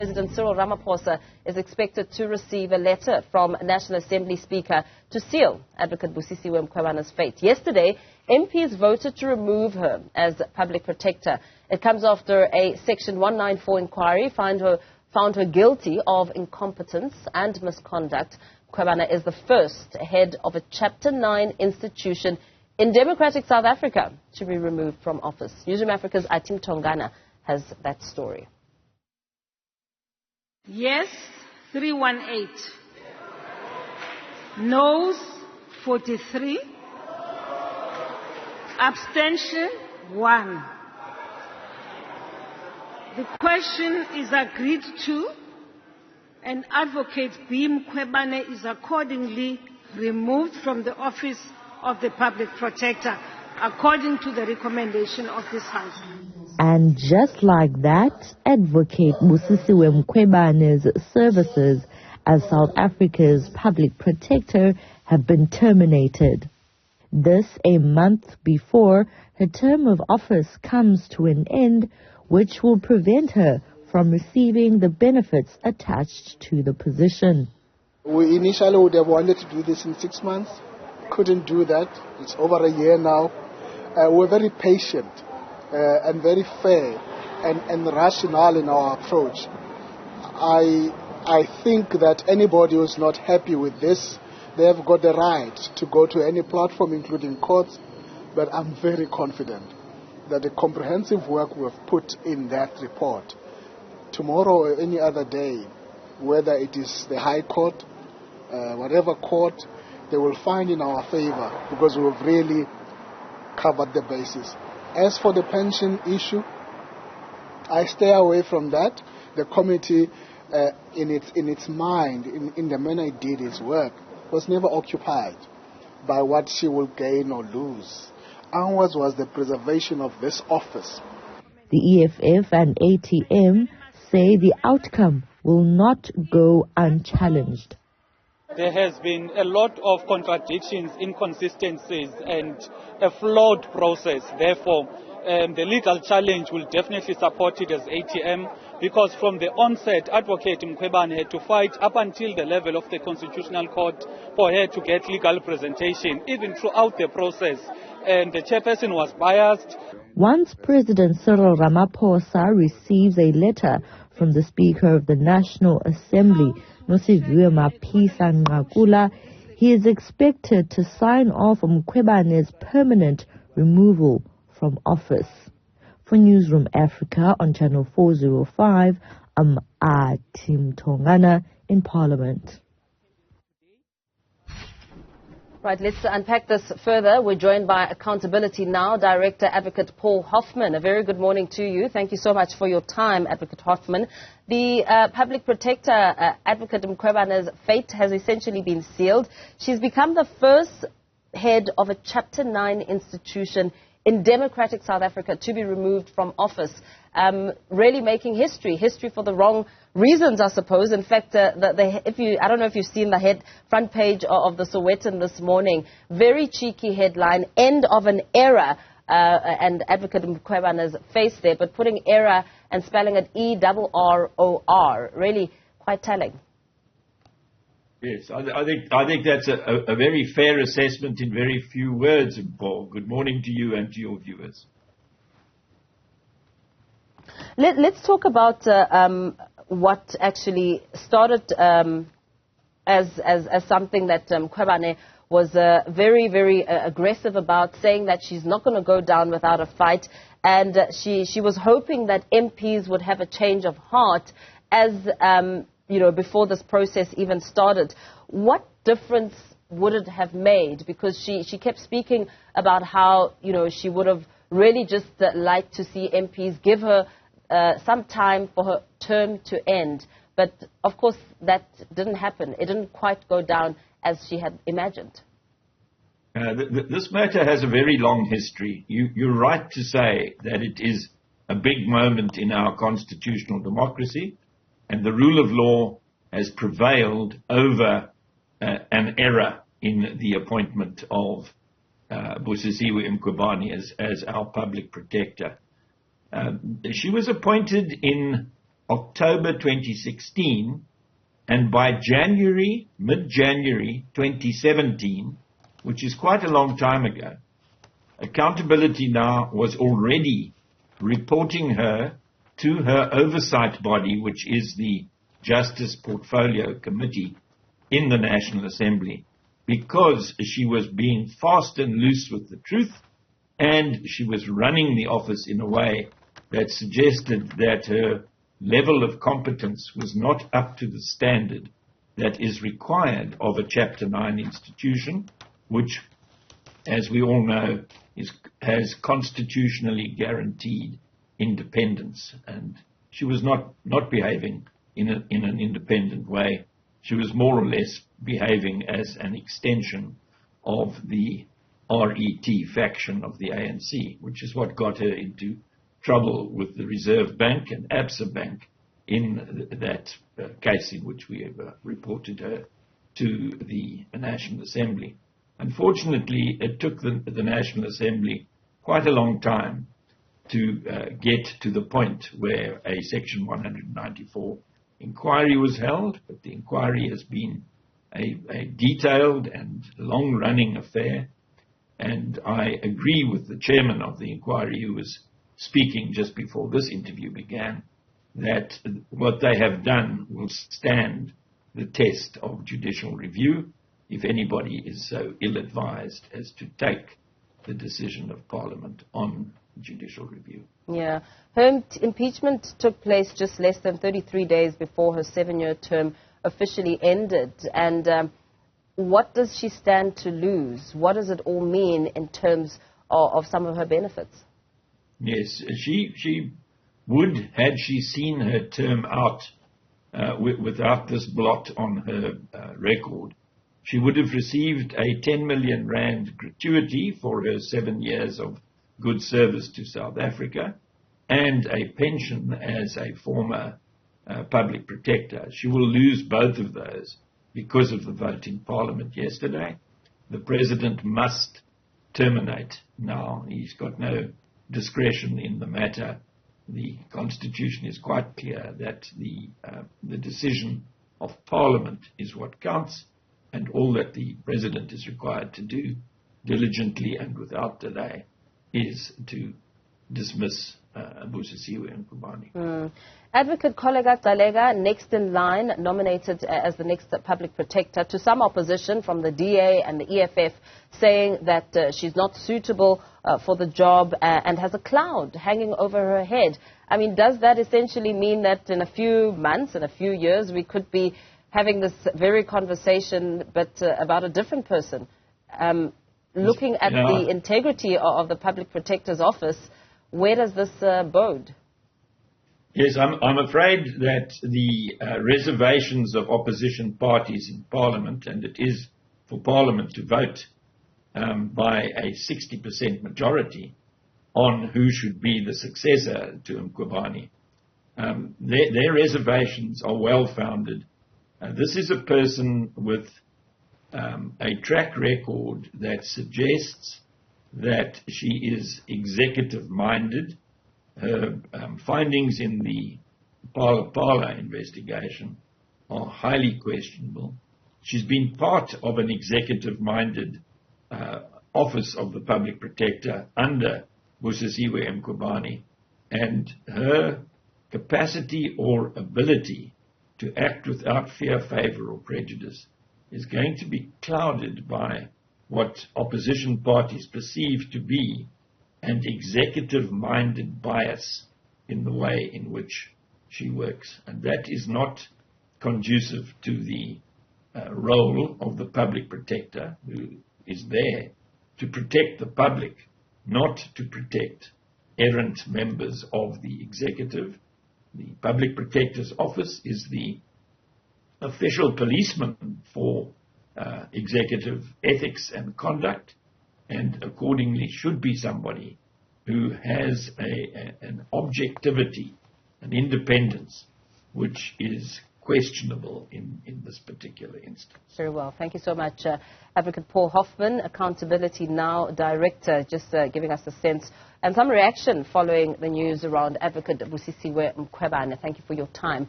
President Cyril Ramaphosa is expected to receive a letter from National Assembly Speaker to seal Advocate Busisiwe Mkhwebane's fate. Yesterday, MPs voted to remove her as public protector. It comes after a Section 194 inquiry found her guilty of incompetence and misconduct. Mkhwebane is the first head of a Chapter 9 institution in democratic South Africa to be removed from office. Newzroom Afrika's Atim Tongana has that story. Yes, 318. Noes, 43. Abstention, 1. The question is agreed to, and Advocate B. Mkhwebane is accordingly removed from the office of the Public Protector, according to the recommendation of this House. And just like that, Advocate Busisiwe Mkhwebane's services as South Africa's public protector have been terminated. This a month before her term of office comes to an end, which will prevent her from receiving the benefits attached to the position. We initially would have wanted to do this in 6 months. Couldn't do that. It's over a year now. We're very patient and very fair and rational in our approach. I think that anybody who's not happy with this, they have got the right to go to any platform, including courts. But I'm very confident that the comprehensive work we've put in that report, tomorrow or any other day, whether it is the High Court, whatever court, they will find in our favor, because we've really covered the basis. As for the pension issue, I stay away from that. The committee, in its mind, in the manner it did its work, was never occupied by what she will gain or lose. Ours was the preservation of this office. The EFF and ATM say the outcome will not go unchallenged. There has been a lot of contradictions, inconsistencies, and a flawed process. Therefore, the legal challenge will definitely support it as ATM, because from the onset, Advocate Mkhwebane had to fight up until the level of the Constitutional Court for her to get legal representation, even throughout the process. And the chairperson was biased. Once President Cyril Ramaphosa receives a letter from the Speaker of the National Assembly, he is expected to sign off on Mkhwebane's permanent removal from office. For Newzroom Afrika on Channel 405, I'm Atim Tongana in Parliament. Right, let's unpack this further. We're joined by Accountability Now Director Advocate Paul Hoffman. A very good morning to you. Thank you so much for your time, Advocate Hoffman. The Public Protector, Advocate Mkhwebane's fate has essentially been sealed. She's become the first head of a Chapter 9 institution in democratic South Africa to be removed from office, really making history for the wrong reasons, I suppose. In fact, I don't know if you've seen the front page of the Sowetan this morning. Very cheeky headline, end of an era, and Advocate Mkhwebane's face there, but putting era and spelling it E-R-R-O-R, really quite telling. Yes, I think that's a very fair assessment in very few words, Paul. Good morning to you and to your viewers. Let's talk about what actually started as something that Mkhwebane was very, very aggressive about, saying that she's not going to go down without a fight, and she was hoping that MPs would have a change of heart as before this process even started. What difference would it have made? Because she kept speaking about how, she would have really just liked to see MPs give her some time for her term to end. But, of course, that didn't happen. It didn't quite go down as she had imagined. This matter has a very long history. You're right to say that it is a big moment in our constitutional democracy, and the rule of law has prevailed over an error in the appointment of Busisiwe Mkhwebane as our public protector. She was appointed in October 2016, and by mid-January 2017, which is quite a long time ago, Accountability Now was already reporting her to her oversight body, which is the Justice Portfolio Committee in the National Assembly, because she was being fast and loose with the truth, and she was running the office in a way that suggested that her level of competence was not up to the standard that is required of a Chapter 9 institution, which, as we all know, has constitutionally guaranteed independence. And she was not behaving in an independent way. She was more or less behaving as an extension of the RET faction of the ANC, which is what got her into trouble with the Reserve Bank and Absa Bank in that case in which we have reported her to the National Assembly. Unfortunately, it took the National Assembly quite a long time to get to the point where a Section 194 inquiry was held, but the inquiry has been a detailed and long-running affair, and I agree with the chairman of the inquiry who was speaking just before this interview began, that what they have done will stand the test of judicial review if anybody is so ill-advised as to take the decision of Parliament on judicial review. Yeah. Her impeachment took place just less than 33 days before her 7-year term officially ended. And what does she stand to lose? What does it all mean in terms of some of her benefits? Yes, she would, had she seen her term out without this blot on her record, she would have received a 10 million rand gratuity for her 7 years of good service to South Africa and a pension as a former public protector. She will lose both of those because of the vote in Parliament yesterday. The President must terminate now. He's got no discretion in the matter. The Constitution is quite clear that the decision of Parliament is what counts, and all that the President is required to do diligently and without delay is to dismiss Busisiwe Mkhwebane. Advocate Kollega Talega, next in line, nominated as the next public protector, to some opposition from the DA and the EFF, saying that she's not suitable for the job and has a cloud hanging over her head. I mean, does that essentially mean that in a few months, in a few years, we could be having this very conversation, but about a different person? Looking at the integrity of the public protector's office, where does this bode? Yes, I'm afraid that the reservations of opposition parties in Parliament, and it is for Parliament to vote by a 60% majority on who should be the successor to Mkhwebane, their reservations are well-founded. This is a person with a track record that suggests that she is executive-minded. Her findings in the Pala investigation are highly questionable. She's been part of an executive-minded office of the Public Protector under Busisiwe Mkhwebane, and her capacity or ability to act without fear, favour or prejudice is going to be clouded by what opposition parties perceive to be an executive-minded bias in the way in which she works. And that is not conducive to the role of the public protector, who is there to protect the public, not to protect errant members of the executive. The public protector's office is the official policeman for executive ethics and conduct, and accordingly should be somebody who has an objectivity, an independence, which is questionable in this particular instance. Very well. Thank you so much, Advocate Paul Hoffman, Accountability Now Director, just giving us a sense and some reaction following the news around Advocate Busisiwe Mkhwebane. Thank you for your time.